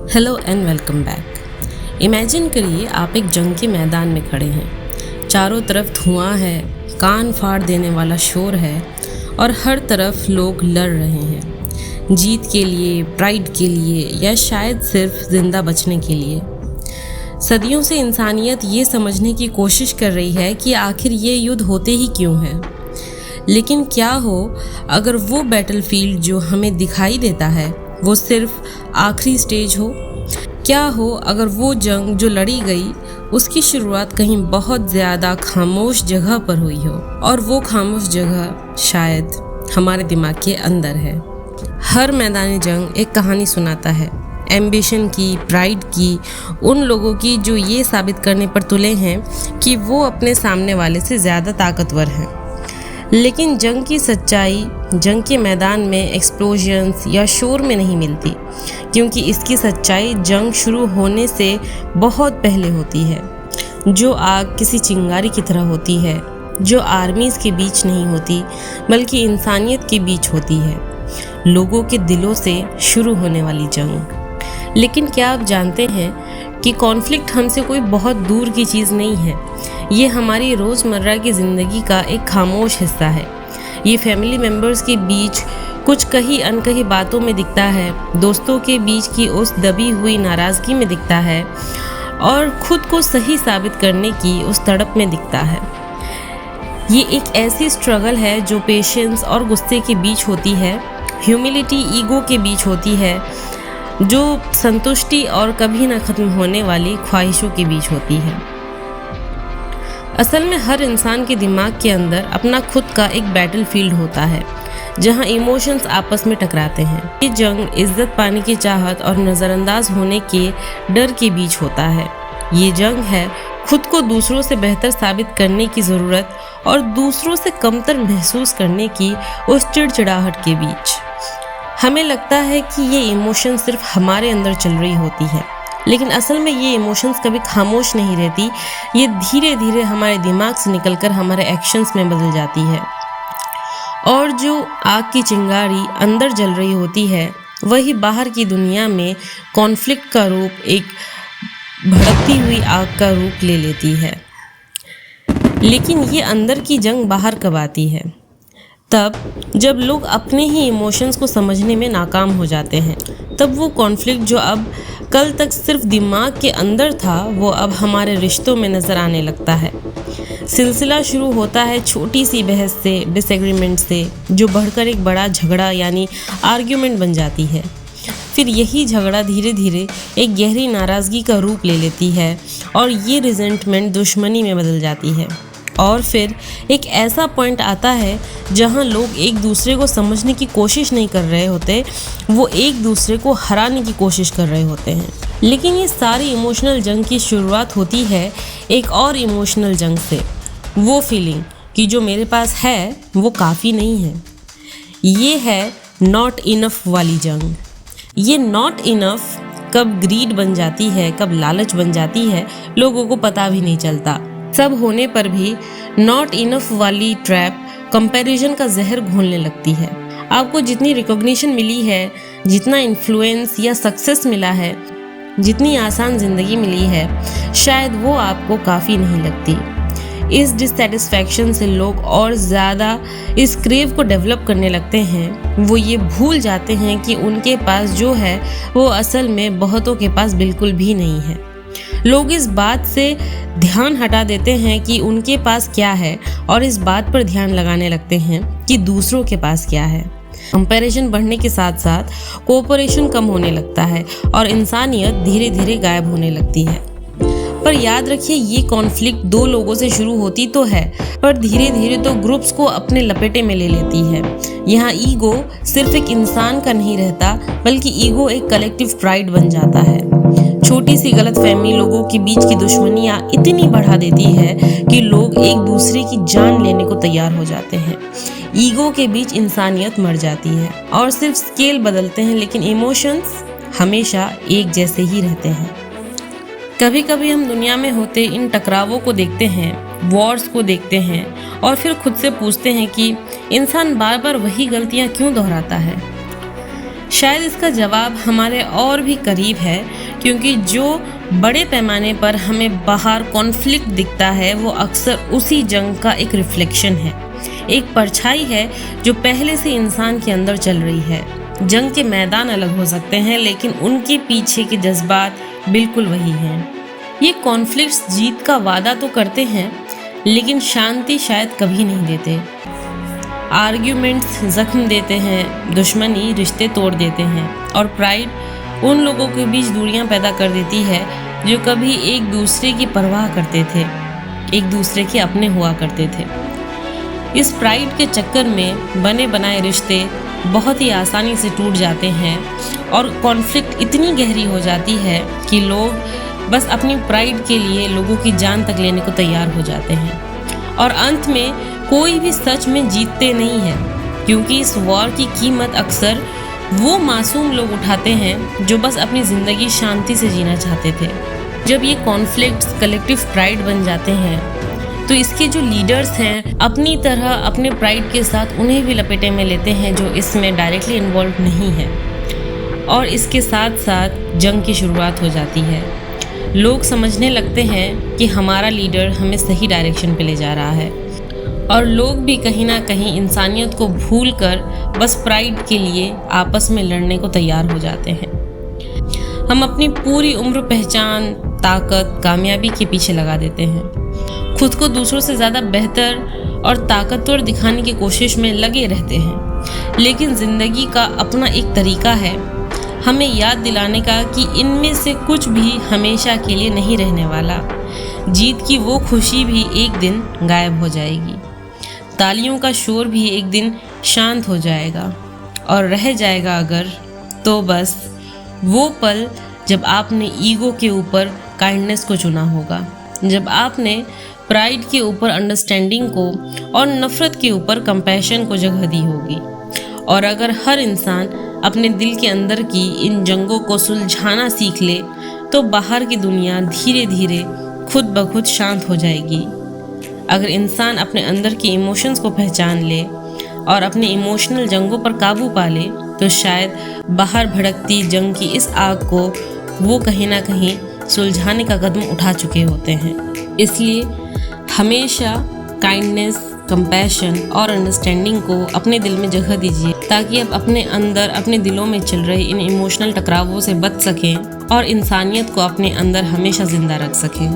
Hello and welcome back. Imagine करिए आप एक जंग के मैदान में खड़े हैं। चारों तरफ धुआं है, कान फाड़ देने वाला शोर है और हर तरफ लोग लड़ रहे हैं, जीत के लिए, प्राइड के लिए या शायद सिर्फ जिंदा बचने के लिए। सदियों से इंसानियत ये समझने की कोशिश कर रही है कि आखिर ये युद्ध होते ही क्यों हैं। लेकिन क्या हो अगर वो बैटलफील्ड जो हमें दिखाई देता है वो सिर्फ आखिरी स्टेज हो? क्या हो अगर वो जंग जो लड़ी गई उसकी शुरुआत कहीं बहुत ज़्यादा खामोश जगह पर हुई हो और वो खामोश जगह शायद हमारे दिमाग के अंदर है। हर मैदानी जंग एक कहानी सुनाता है, एम्बिशन की, प्राइड की, उन लोगों की जो ये साबित करने पर तुले हैं कि वो अपने सामने वाले से ज़्यादा ताकतवर हैं। लेकिन जंग की सच्चाई जंग के मैदान में एक्सप्लोजन्स या शोर में नहीं मिलती, क्योंकि इसकी सच्चाई जंग शुरू होने से बहुत पहले होती है। जो आग किसी चिंगारी की तरह होती है, जो आर्मीज़ के बीच नहीं होती बल्कि इंसानियत के बीच होती है, लोगों के दिलों से शुरू होने वाली जंग। लेकिन क्या आप जानते हैं कि कॉन्फ्लिक्ट हमसे कोई बहुत दूर की चीज़ नहीं है। ये हमारी रोज़मर्रा की ज़िंदगी का एक खामोश हिस्सा है। ये फैमिली मेम्बर्स के बीच कुछ कही अनकही बातों में दिखता है, दोस्तों के बीच की उस दबी हुई नाराज़गी में दिखता है और ख़ुद को सही साबित करने की उस तड़प में दिखता है। ये एक ऐसी स्ट्रगल है जो पेशेंस और गुस्से के बीच होती है, ह्यूमिलिटी, ईगो के बीच होती है, जो संतुष्टि और कभी ना ख़त्म होने वाली ख्वाहिशों के बीच होती है। असल में हर इंसान के दिमाग के अंदर अपना खुद का एक बैटलफील्ड होता है जहां इमोशंस आपस में टकराते हैं। ये जंग इज्जत पाने की चाहत और नज़रअंदाज होने के डर के बीच होता है। ये जंग है खुद को दूसरों से बेहतर साबित करने की ज़रूरत और दूसरों से कमतर महसूस करने की उस चिड़चिड़ाहट के बीच। हमें लगता है कि ये इमोशन सिर्फ हमारे अंदर चल रही होती है, लेकिन असल में ये इमोशंस कभी खामोश नहीं रहती। ये धीरे धीरे हमारे दिमाग से निकलकर हमारे एक्शंस में बदल जाती है। और जो आग की चिंगारी अंदर जल रही होती है वही बाहर की दुनिया में कॉन्फ्लिक्ट का रूप, एक भड़कती हुई आग का रूप ले लेती है। लेकिन ये अंदर की जंग बाहर कब आती है? तब जब लोग अपने ही इमोशंस को समझने में नाकाम हो जाते हैं। तब वो कॉन्फ्लिक्ट जो अब कल तक सिर्फ दिमाग के अंदर था वो अब हमारे रिश्तों में नज़र आने लगता है। सिलसिला शुरू होता है छोटी सी बहस से, डिसएग्रीमेंट से, जो बढ़कर एक बड़ा झगड़ा यानी आर्ग्यूमेंट बन जाती है। फिर यही झगड़ा धीरे धीरे एक गहरी नाराज़गी का रूप ले लेती है और ये रिजेंटमेंट दुश्मनी में बदल जाती है। और फिर एक ऐसा पॉइंट आता है जहां लोग एक दूसरे को समझने की कोशिश नहीं कर रहे होते, वो एक दूसरे को हराने की कोशिश कर रहे होते हैं। लेकिन ये सारी इमोशनल जंग की शुरुआत होती है एक और इमोशनल जंग से, वो फीलिंग कि जो मेरे पास है वो काफ़ी नहीं है। ये है नॉट इनफ वाली जंग। ये नॉट इनफ कब ग्रीड बन जाती है, कब लालच बन जाती है, लोगों को पता भी नहीं चलता। सब होने पर भी नॉट इनफ वाली ट्रैप कंपैरिजन का जहर घोलने लगती है। आपको जितनी रिकॉग्निशन मिली है, जितना इन्फ्लुएंस या सक्सेस मिला है, जितनी आसान ज़िंदगी मिली है, शायद वो आपको काफ़ी नहीं लगती। इस डिससेटिस्फैक्शन से लोग और ज़्यादा इस क्रेव को डेवलप करने लगते हैं। वो ये भूल जाते हैं कि उनके पास जो है वो असल में बहुतों के पास बिल्कुल भी नहीं है। लोग इस बात से ध्यान हटा देते हैं कि उनके पास क्या है और इस बात पर ध्यान लगाने लगते हैं कि दूसरों के पास क्या है। कंपैरिजन बढ़ने के साथ साथ कोऑपरेशन कम होने लगता है और इंसानियत धीरे धीरे गायब होने लगती है। पर याद रखिए, ये कॉन्फ्लिक्ट दो लोगों से शुरू होती तो है, पर धीरे धीरे तो ग्रुप्स को अपने लपेटे में ले लेती है। यहाँ ईगो सिर्फ एक इंसान का नहीं रहता, बल्कि ईगो एक कलेक्टिव प्राइड बन जाता है। छोटी सी गलतफहमी लोगों के बीच की दुश्मनियाँ इतनी बढ़ा देती है कि लोग एक दूसरे की जान लेने को तैयार हो जाते हैं। ईगो के बीच इंसानियत मर जाती है और सिर्फ स्केल बदलते हैं, लेकिन इमोशंस हमेशा एक जैसे ही रहते हैं। कभी कभी हम दुनिया में होते इन टकरावों को देखते हैं, वॉर्स को देखते हैं और फिर खुद से पूछते हैं कि इंसान बार बार वही गलतियाँ क्यों दोहराता है। शायद इसका जवाब हमारे और भी करीब है, क्योंकि जो बड़े पैमाने पर हमें बाहर कॉन्फ्लिक्ट दिखता है वो अक्सर उसी जंग का एक रिफ्लेक्शन है, एक परछाई है जो पहले से इंसान के अंदर चल रही है। जंग के मैदान अलग हो सकते हैं, लेकिन उनके पीछे के जज्बात बिल्कुल वही हैं। ये कॉन्फ्लिक्ट्स जीत का वादा तो करते हैं, लेकिन शांति शायद कभी नहीं देते। आर्ग्यूमेंट्स जख्म देते हैं, दुश्मनी रिश्ते तोड़ देते हैं, और प्राइड उन लोगों के बीच दूरियां पैदा कर देती है जो कभी एक दूसरे की परवाह करते थे, एक दूसरे के अपने हुआ करते थे। इस प्राइड के चक्कर में बने बनाए रिश्ते बहुत ही आसानी से टूट जाते हैं और कॉन्फ्लिक्ट इतनी गहरी हो जाती है कि लोग बस अपनी प्राइड के लिए लोगों की जान तक लेने को तैयार हो जाते हैं। और अंत में कोई भी सच में जीतते नहीं है, क्योंकि इस वॉर की कीमत अक्सर वो मासूम लोग उठाते हैं जो बस अपनी ज़िंदगी शांति से जीना चाहते थे। जब ये कॉन्फ्लिक्ट्स कलेक्टिव प्राइड बन जाते हैं तो इसके जो लीडर्स हैं अपनी तरह अपने प्राइड के साथ उन्हें भी लपेटे में लेते हैं जो इसमें डायरेक्टली इन्वॉल्व नहीं है, और इसके साथ साथ जंग की शुरुआत हो जाती है। लोग समझने लगते हैं कि हमारा लीडर हमें सही डायरेक्शन पे ले जा रहा है, और लोग भी कहीं ना कहीं इंसानियत को भूलकर बस प्राइड के लिए आपस में लड़ने को तैयार हो जाते हैं। हम अपनी पूरी उम्र पहचान, ताकत, कामयाबी के पीछे लगा देते हैं, खुद को दूसरों से ज़्यादा बेहतर और ताकतवर दिखाने की कोशिश में लगे रहते हैं। लेकिन ज़िंदगी का अपना एक तरीका है हमें याद दिलाने का कि इनमें से कुछ भी हमेशा के लिए नहीं रहने वाला। जीत की वो खुशी भी एक दिन गायब हो जाएगी, तालियों का शोर भी एक दिन शांत हो जाएगा, और रह जाएगा अगर तो बस वो पल जब आपने ईगो के ऊपर काइंडनेस को चुना होगा, जब आपने प्राइड के ऊपर अंडरस्टैंडिंग को और नफ़रत के ऊपर कंपैशन को जगह दी होगी। और अगर हर इंसान अपने दिल के अंदर की इन जंगों को सुलझाना सीख ले तो बाहर की दुनिया धीरे धीरे खुद ब खुद शांत हो जाएगी। अगर इंसान अपने अंदर के इमोशंस को पहचान ले और अपने इमोशनल जंगों पर काबू पा ले तो शायद बाहर भड़कती जंग की इस आग को वो कहीं ना कहीं सुलझाने का कदम उठा चुके होते हैं। इसलिए हमेशा काइंडनेस, कंपैशन और अंडरस्टैंडिंग को अपने दिल में जगह दीजिए, ताकि आप अपने अंदर अपने दिलों में चल रहे इन इमोशनल टकरावों से बच सकें और इंसानियत को अपने अंदर हमेशा ज़िंदा रख सकें।